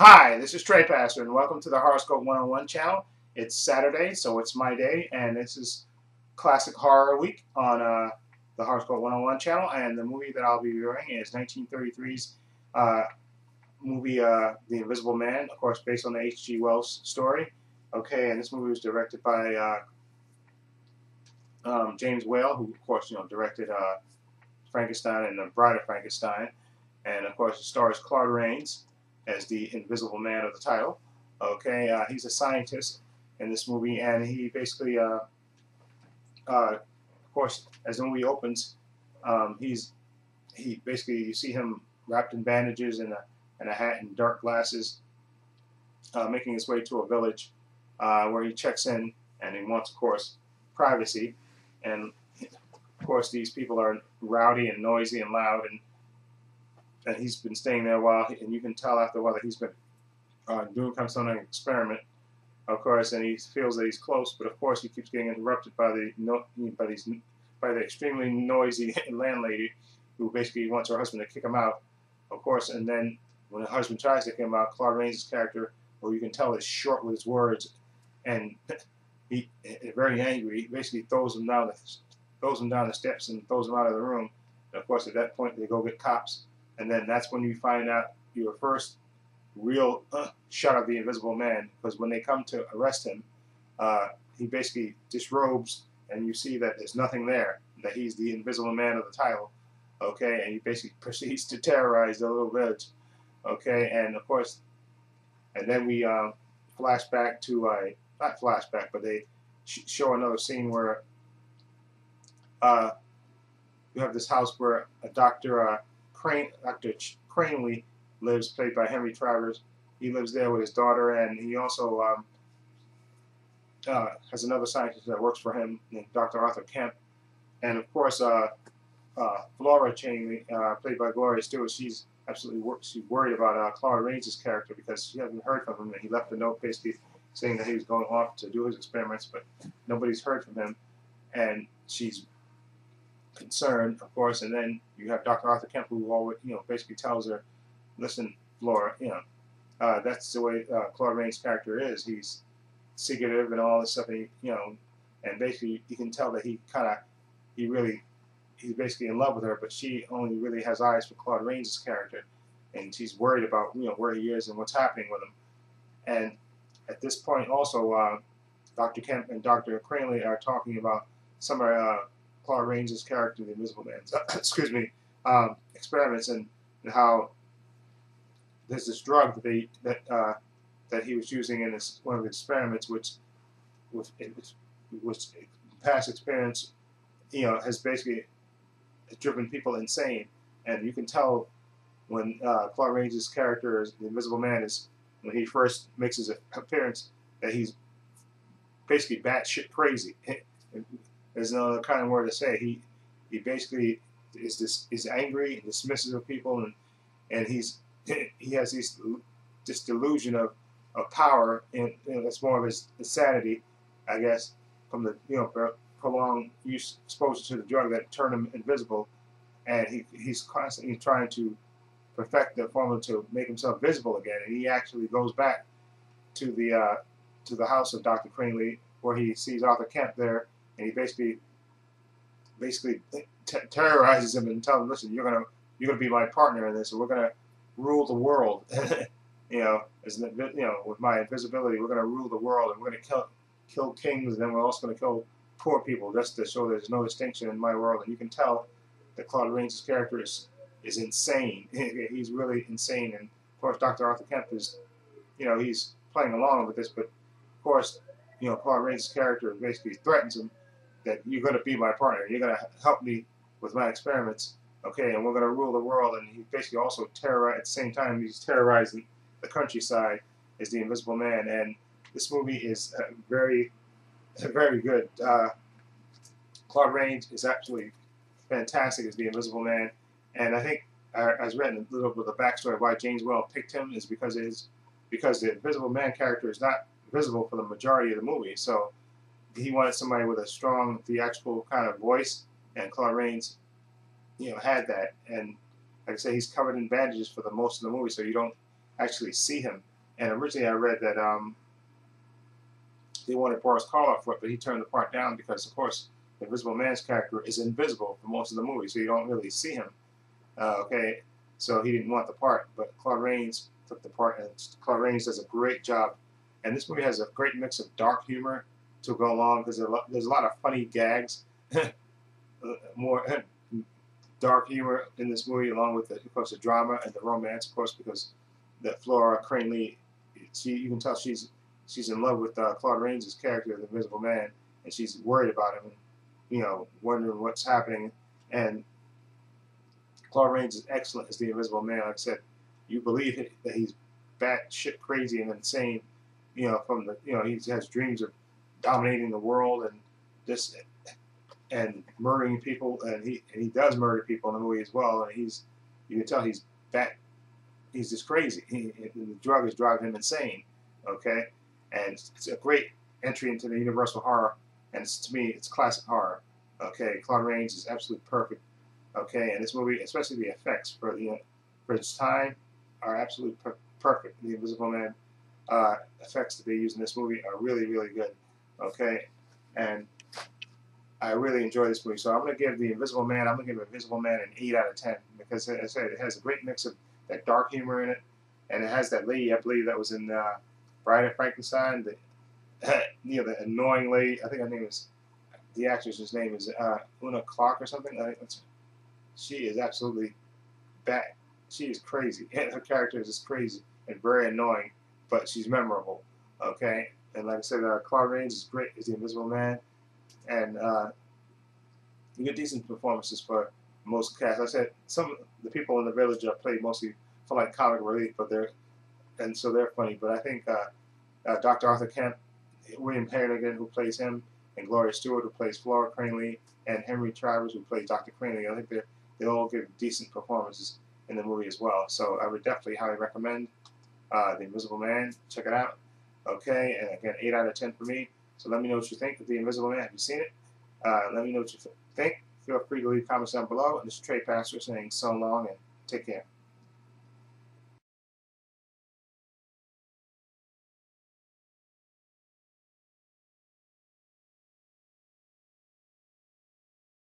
Hi, this is Trey Pastor, and welcome to the Horoscope 101 channel. It's Saturday, so it's my day, and this is Classic Horror Week on the Horoscope 101 channel. And the movie that I'll be reviewing is 1933's movie The Invisible Man, of course, based on the H.G. Wells story. Okay, and this movie was directed by James Whale, who, of course, directed Frankenstein and The Bride of Frankenstein. And, of course, it stars Claude Rains as the Invisible Man of the title. Okay, he's a scientist in this movie, and he basically, of course, as the movie opens, he basically, you see him wrapped in bandages and a hat and dark glasses, making his way to a village where he checks in, and he wants, of course, privacy. And of course, these people are rowdy and noisy and loud, and he's been staying there a while, and you can tell after a while that he's been doing kind of some experiment, of course, and he feels that he's close, but of course he keeps getting interrupted by the extremely noisy landlady, who basically wants her husband to kick him out, of course. And then when the husband tries to kick him out, Claude Rains' character, who you can tell is short with his words, and he very angry, he basically throws him down the steps and throws him out of the room. And of course, at that point, they go get cops. And then that's when you find out your first real shot of the Invisible Man, because when they come to arrest him, he basically disrobes, and you see that there's nothing there, that he's the Invisible Man of the title, okay, and he basically proceeds to terrorize the little village, okay, and of course, and then we flash back to, not flashback, but they show another scene where you have this house where a Dr. Cranley lives, played by Henry Travers. He lives there with his daughter, and he also has another scientist that works for him named Dr. Arthur Kemp. And of course, Flora Cheney, played by Gloria Stewart, she's worried about Claude Rains' character, because she hasn't heard from him, and he left a note basically saying that he was going off to do his experiments, but nobody's heard from him, and she's concerned, of course. And then you have Dr. Arthur Kemp, who always, basically tells her, "Listen, Flora, that's the way Claude Rains' character is. He's secretive and all this stuff, and and basically you can tell that he's basically in love with her, but she only really has eyes for Claude Rains' character, and she's worried about where he is and what's happening with him." And at this point, also, Dr. Kemp and Dr. Cranley are talking about some of Claude Rains' character, the Invisible Man's, excuse me, experiments, and how there's this drug that he was using in one of his experiments, which past experience, has basically driven people insane. And you can tell when Claude Rains' character, the Invisible Man, when he first makes his appearance, that he's basically batshit crazy. There's no other kind of word to say. He basically is angry and dismissive of people, and he has this delusion of power, and that's more of his sanity, I guess, from the prolonged exposure to the drug that turned him invisible, and he's constantly trying to perfect the formula to make himself visible again. And he actually goes back to the house of Dr. Cranley, where he sees Arthur Kemp there, and he basically terrorizes him and tells him, "Listen, you're gonna be my partner in this, and we're gonna rule the world." With my invisibility, we're gonna rule the world, and we're gonna kill kings, and then we're also gonna kill poor people, just to show there's no distinction in my world. And you can tell that Claude Rains' character is insane. He's really insane. And of course, Dr. Arthur Kemp is, he's playing along with this, but of course, Claude Rains' character basically threatens him that you're going to be my partner, you're going to help me with my experiments, okay, and we're going to rule the world. And he basically also at the same time, he's terrorizing the countryside as the Invisible Man. And this movie is very, very good. Claude Rains is absolutely fantastic as the Invisible Man, and I think I was reading a little bit of the backstory of why James Whale picked him is because the Invisible Man character is not visible for the majority of the movie, so he wanted somebody with a strong theatrical kind of voice, and Claude Rains, had that. And like I say, he's covered in bandages for the most of the movie, so you don't actually see him. And originally I read that they wanted Boris Karloff for it, but he turned the part down because, of course, the Invisible Man's character is invisible for most of the movie, so you don't really see him. Okay, so he didn't want the part, but Claude Rains took the part, and Claude Rains does a great job. And this movie has a great mix of dark humor to go along, because there's a lot of funny gags, more dark humor in this movie, along with, of course, the drama and the romance, of course, because that Flora Cranley, you can tell she's in love with Claude Rains' character, the Invisible Man, and she's worried about him, and wondering what's happening. And Claude Rains is excellent as the Invisible Man. Like I said, you believe that he's batshit crazy and insane. From the he has dreams of dominating the world and murdering people, and he does murder people in the movie as well. And you can tell he's just crazy. The drug is driving him insane. Okay, and it's a great entry into the Universal horror, and to me, it's classic horror. Okay, Claude Rains is absolutely perfect. Okay, and this movie, especially the effects for its time, are absolutely perfect. The Invisible Man effects that they use in this movie are really, really good. Okay, and I really enjoy this movie. So I'm going to give the Invisible Man, Invisible Man an 8 out of 10, because as I said, it has a great mix of that dark humor in it, and it has that lady, I believe, that was in Bride of Frankenstein, the annoying lady. I think her name is, the actress's name is Una Clark or something. I think she is absolutely bad. She is crazy. Her character is just crazy and very annoying, but she's memorable. Okay, and like I said, Claude Rains is great as the Invisible Man, and you get decent performances for most cast. I said some of the people in the village are played mostly for like comic relief, but they're funny. But I think Dr. Arthur Kemp, William Hannigan, who plays him, and Gloria Stewart, who plays Flora Cranley, and Henry Travers, who plays Dr. Cranley, I think they all give decent performances in the movie as well. So I would definitely highly recommend The Invisible Man. Check it out. Okay, and again, 8 out of 10 for me. So let me know what you think of The Invisible Man. Have you seen it? Let me know what you think. Feel free to leave comments down below. And this is Trey Pastor saying so long and take care.